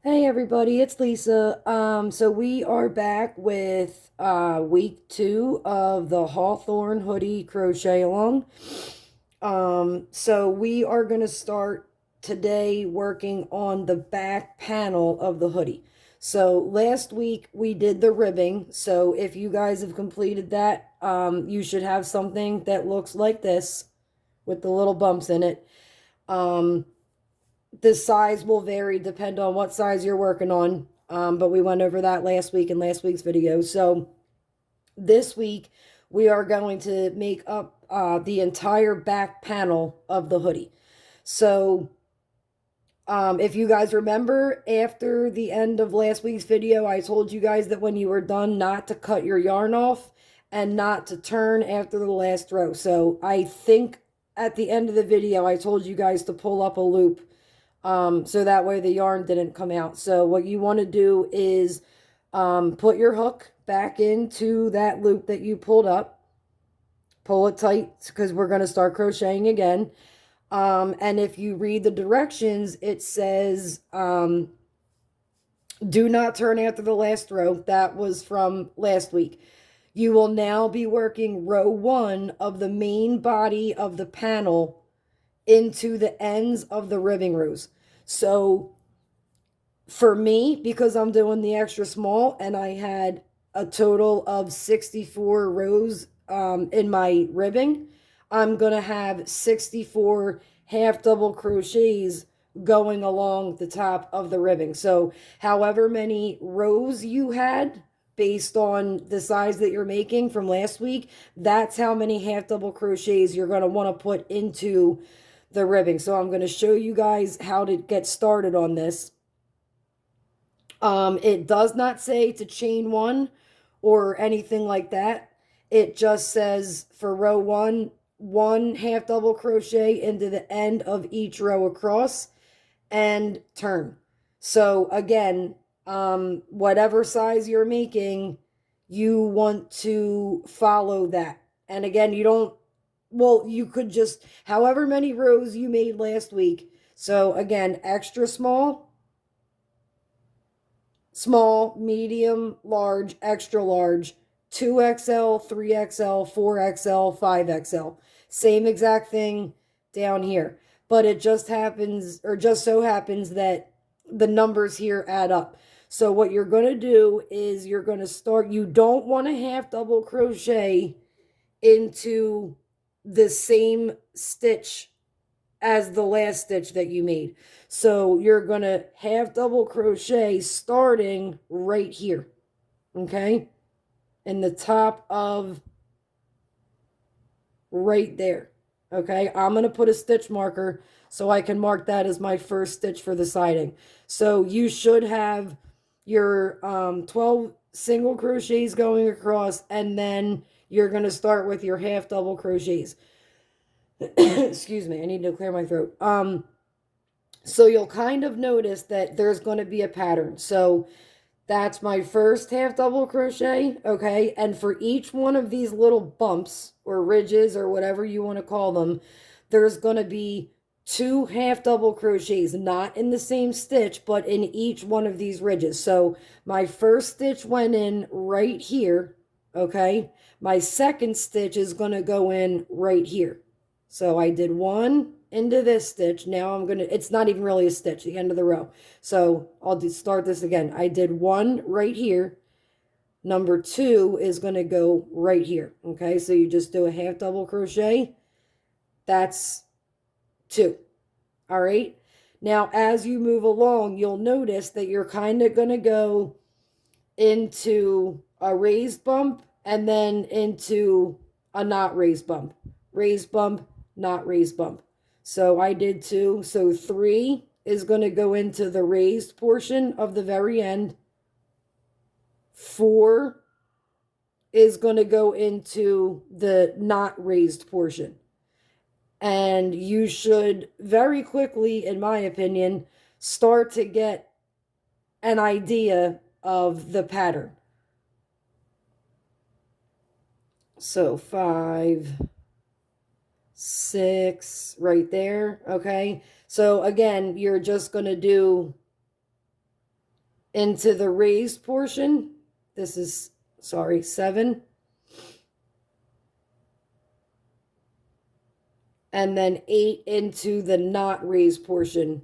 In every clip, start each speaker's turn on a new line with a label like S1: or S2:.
S1: Hey everybody, it's Lisa. So we are back with week 2 of the Hawthorn Hoodie Crochet-A-Long. So we are gonna start today working on the back panel of the hoodie. So last week we did the ribbing. So if you guys have completed that, you should have something that looks like this with the little bumps in it. Um, the size will vary depend on what size you're working on. But we went over that last week in last week's video. So this week we are going to make up the entire back panel of the hoodie. So if you guys remember, after the end of last week's video, I told you guys that when you were done, not to cut your yarn off and not to turn after the last row. So I think at the end of the video, I told you guys to pull up a loop so that way the yarn didn't come out. So what you want to do is put your hook back into that loop that you pulled up. Pull it tight because we're going to start crocheting again. And if you read the directions, it says do not turn after the last row. That was from last week. You will now be working row 1 of the main body of the panel into the ends of the ribbing rows. So for me, because I'm doing the extra small and I had a total of 64 rows in my ribbing, I'm going to have 64 half double crochets going along the top of the ribbing. So however many rows you had based on the size that you're making from last week, that's how many half double crochets you're going to want to put into the ribbing. So I'm going to show you guys how to get started on this. It does not say to chain one or anything like that. It just says for row 1, 1 half double crochet into the end of each row across and turn. So again, whatever size you're making, you want to follow that. And again, you don't, well, you could just, however many rows you made last week. So again, extra small, small, medium, large, extra large, 2XL, 3XL, 4XL, 5XL. Same exact thing down here. But it just happens, or just so happens, that the numbers here add up. So what you're going to do is you're going to start, you don't want to half double crochet into the same stitch as the last stitch that you made. So you're going to half double crochet starting right here, okay? In the top of right there, okay? I'm going to put a stitch marker so I can mark that as my first stitch for the siding. So you should have your 12 single crochets going across, and then you're going to start with your half double crochets. Excuse me, I need to clear my throat. So you'll kind of notice that there's going to be a pattern. So that's my first half double crochet, okay? And for each one of these little bumps or ridges or whatever you want to call them, there's going to be 2 half double crochets, not in the same stitch, but in each one of these ridges. So my first stitch went in right here, okay? My second stitch is going to go in right here. So I did one into this stitch. Now I'm going to, it's not even really a stitch, the end of the row. So I'll start this again. I did one right here. Number 2 is going to go right here. Okay, so you just do a half double crochet. That's 2. All right. Now, as you move along, you'll notice that you're kind of going to go into a raised bump and then into a not raised bump. Raised bump, not raised bump. So I did 2. So 3 is going to go into the raised portion of the very end. 4 is going to go into the not raised portion. And you should very quickly, in my opinion, start to get an idea of the pattern. So 5, 6 right there, okay? So again, you're just going to do into the raised portion. This is, sorry, 7. And then 8 into the not raised portion.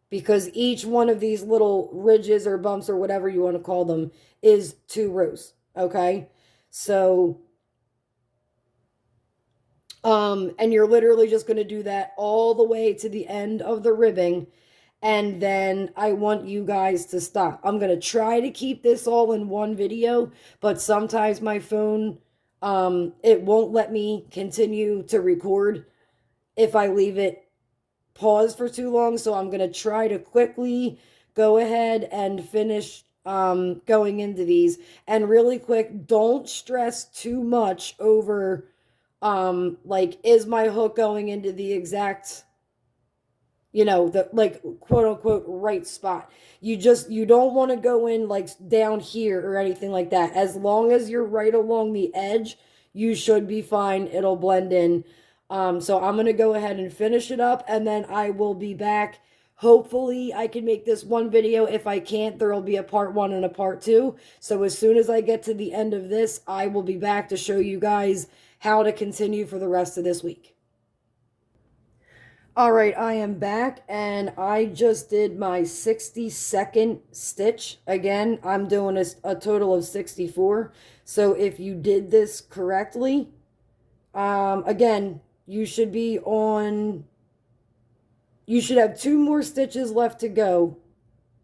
S1: Because each one of these little ridges or bumps or whatever you want to call them is 2 rows. Okay? So, and you're literally just going to do that all the way to the end of the ribbing. And then I want you guys to stop. I'm going to try to keep this all in one video, but sometimes my phone, it won't let me continue to record if I leave it paused for too long. So I'm going to try to quickly go ahead and finish going into these. And really quick, don't stress too much over, like, is my hook going into the exact, you know, the, like, quote unquote right spot. You don't want to go in like down here or anything like that. As long as you're right along the edge, you should be fine. It'll blend in. So I'm going to go ahead and finish it up, and then I will be back. Hopefully I can make this one video. If I can't, there will be a part 1 and a part 2. So as soon as I get to the end of this, I will be back to show you guys how to continue for the rest of this week. All right, I am back, and I just did my 62nd stitch. Again, I'm doing a total of 64. So if you did this correctly, again, you should have 2 more stitches left to go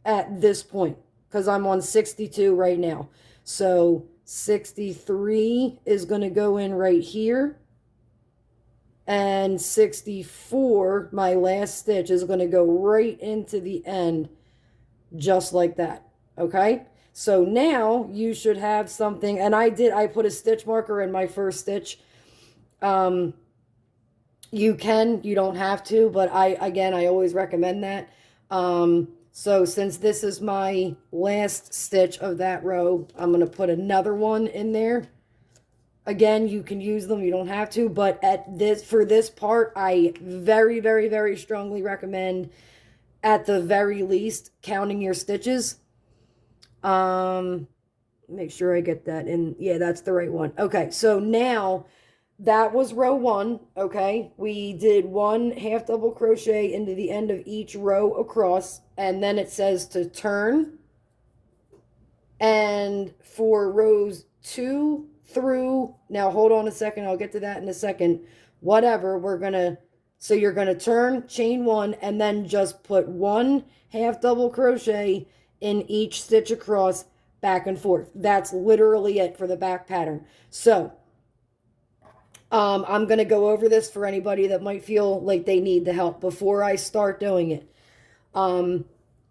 S1: at this point, because I'm on 62 right now. So 63 is going to go in right here. And 64, my last stitch, is going to go right into the end, just like that. Okay? So now you should have something, and I put a stitch marker in my first stitch. You don't have to, but I always recommend that. So since this is my last stitch of that row, I'm going to put another one in there. Again, you can use them, you don't have to, but for this part, I very, very, very strongly recommend, at the very least, counting your stitches. Make sure I get that in. Yeah, that's the right one. Okay, so now that was row 1, okay? We did 1 half double crochet into the end of each row across, and then it says to turn. And for rows 2 through, now hold on a second, I'll get to that in a second. Whatever, so you're going to turn, chain 1, and then just put 1 half double crochet in each stitch across, back and forth. That's literally it for the back pattern. So I'm going to go over this for anybody that might feel like they need the help before I start doing it.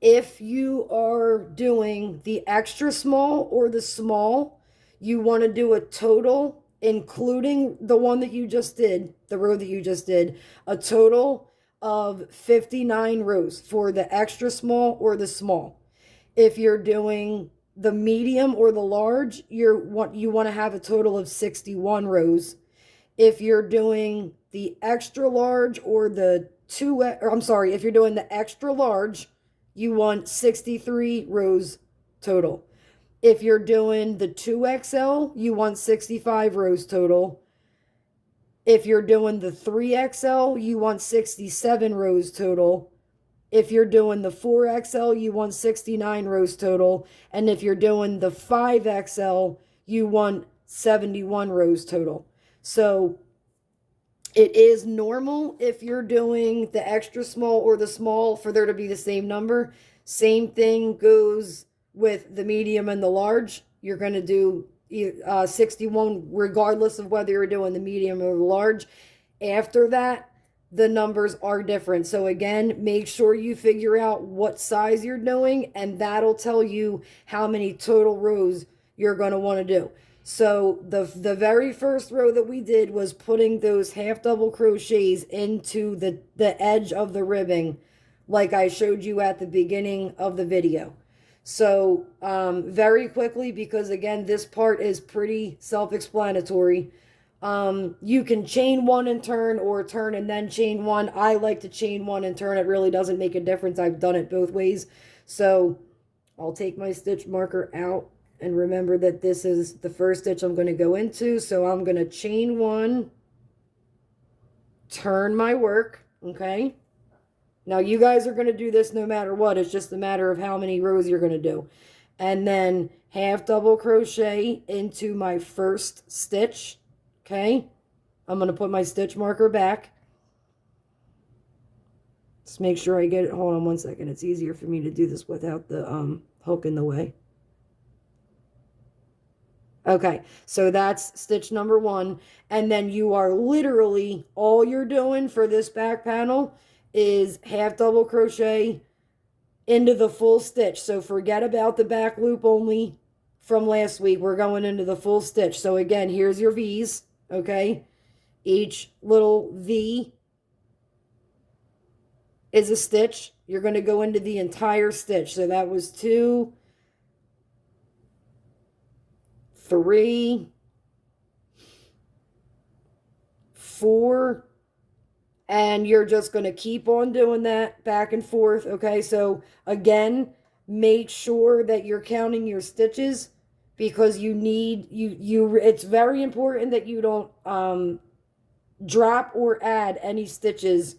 S1: If you are doing the extra small or the small, you want to do a total, including the one that you just did, the row that you just did, a total of 59 rows for the extra small or the small. If you're doing the medium or the large, you want to have a total of 61 rows. If you're doing the extra large or if you're doing the extra large, you want 63 rows total. If you're doing the 2XL, you want 65 rows total. If you're doing the 3XL, you want 67 rows total. If you're doing the 4XL, you want 69 rows total. And if you're doing the 5XL, you want 71 rows total. So it is normal if you're doing the extra small or the small for there to be the same number. Same thing goes with the medium and the large. You're going to do 61 regardless of whether you're doing the medium or the large. After that, the numbers are different. So again, make sure you figure out what size you're doing, and that'll tell you how many total rows you're going to want to do. So the very first row that we did was putting those half double crochets into the edge of the ribbing, like I showed you at the beginning of the video. So very quickly, because again, this part is pretty self-explanatory. You can chain 1 and turn, or turn and then chain 1. I like to chain 1 and turn. It really doesn't make a difference. I've done it both ways. So I'll take my stitch marker out and remember that this is the first stitch I'm going to go into. So I'm going to chain one, turn my work, okay? Now you guys are going to do this no matter what. It's just a matter of how many rows you're going to do. And then half double crochet into my first stitch, okay? I'm going to put my stitch marker back. Just make sure I get it. Hold on one second. It's easier for me to do this without the hook in the way. Okay, so that's stitch number one. And then you are literally, all you're doing for this back panel is half double crochet into the full stitch. So forget about the back loop only from last week. We're going into the full stitch. So again, here's your V's, okay? Each little V is a stitch. You're going to go into the entire stitch. So that was 2, 3, 4, and you're just going to keep on doing that back and forth, okay? So again, make sure that you're counting your stitches because you need, it's very important that you don't drop or add any stitches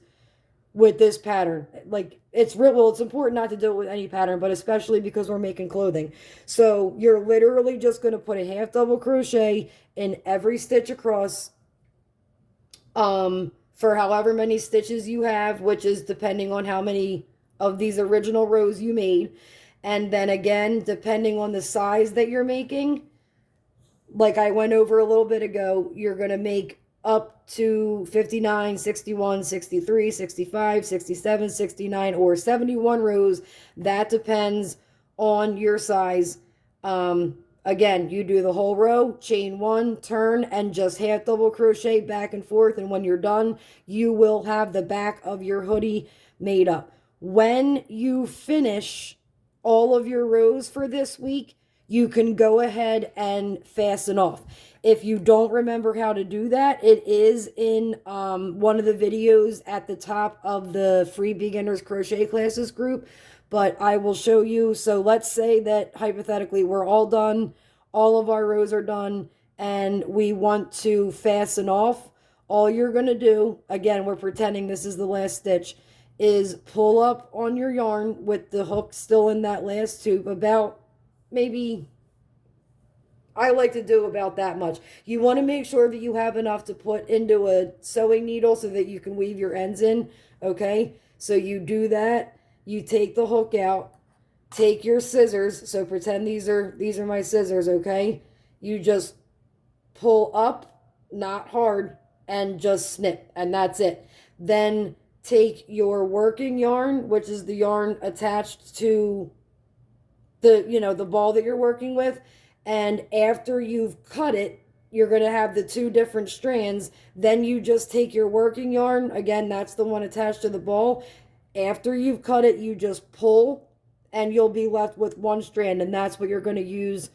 S1: with this pattern. Like, it's important not to do it with any pattern, but especially because we're making clothing. So you're literally just going to put a half double crochet in every stitch across for however many stitches you have, which is depending on how many of these original rows you made. And then again, depending on the size that you're making, like I went over a little bit ago, you're going to make up to 59, 61, 63, 65, 67, 69, or 71 rows. That depends on your size. Again, you do the whole row, chain one, turn, and just half double crochet back and forth. And when you're done, you will have the back of your hoodie made up. When you finish all of your rows for this week, you can go ahead and fasten off. If you don't remember how to do that, it is in one of the videos at the top of the free beginners crochet classes group, but I will show you. So let's say that hypothetically we're all done, all of our rows are done, and we want to fasten off. All you're going to do, again, we're pretending this is the last stitch, is pull up on your yarn with the hook still in that last tube about maybe, I like to do about that much. You want to make sure that you have enough to put into a sewing needle so that you can weave your ends in, okay? So you do that, you take the hook out, take your scissors, so pretend these are my scissors, okay? You just pull up, not hard, and just snip, and that's it. Then take your working yarn, which is the yarn attached to the ball that you're working with, and after you've cut it, you're going to have the two different strands. Then you just take your working yarn, again, that's the one attached to the ball. After you've cut it, you just pull, and you'll be left with one strand, and that's what you're going to use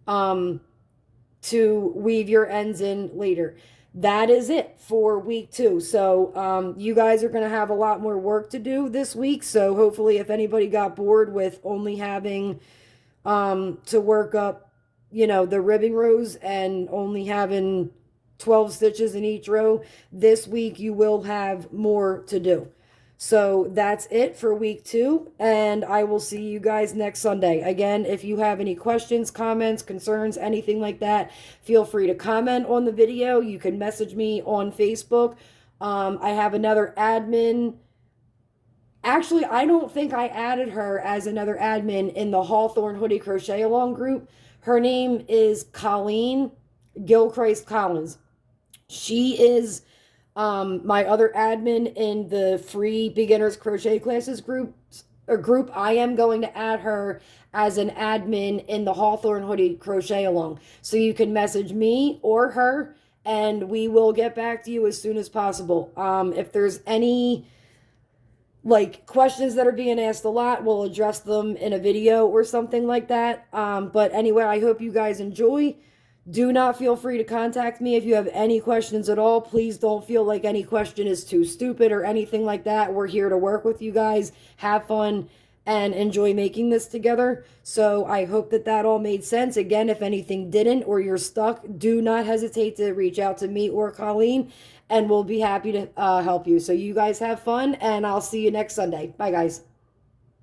S1: to weave your ends in later. That is it for week 2. So you guys are going to have a lot more work to do this week. So hopefully if anybody got bored with only having to work up, the ribbing rows and only having 12 stitches in each row, this week you will have more to do. So that's it for week 2, and I will see you guys next Sunday. Again, if you have any questions, comments, concerns, anything like that, feel free to comment on the video. You can message me on Facebook. I have another admin. Actually, I don't think I added her as another admin in the Hawthorn Hoodie Crochet-A-Long group. Her name is Colleen Gilchrist Collins. She is my other admin in the free beginners crochet classes group. I am going to add her as an admin in the Hawthorn Hoodie Crochet-A-Long. So you can message me or her, and we will get back to you as soon as possible. If there's any questions that are being asked a lot, we'll address them in a video or something like that. But anyway, I hope you guys enjoy. Do not feel free to contact me if you have any questions at all. Please don't feel like any question is too stupid or anything like that. We're here to work with you guys, have fun, and enjoy making this together. So I hope that that all made sense. Again, if anything didn't or you're stuck, do not hesitate to reach out to me or Colleen, and we'll be happy to help you. So you guys have fun, and I'll see you next Sunday. Bye, guys.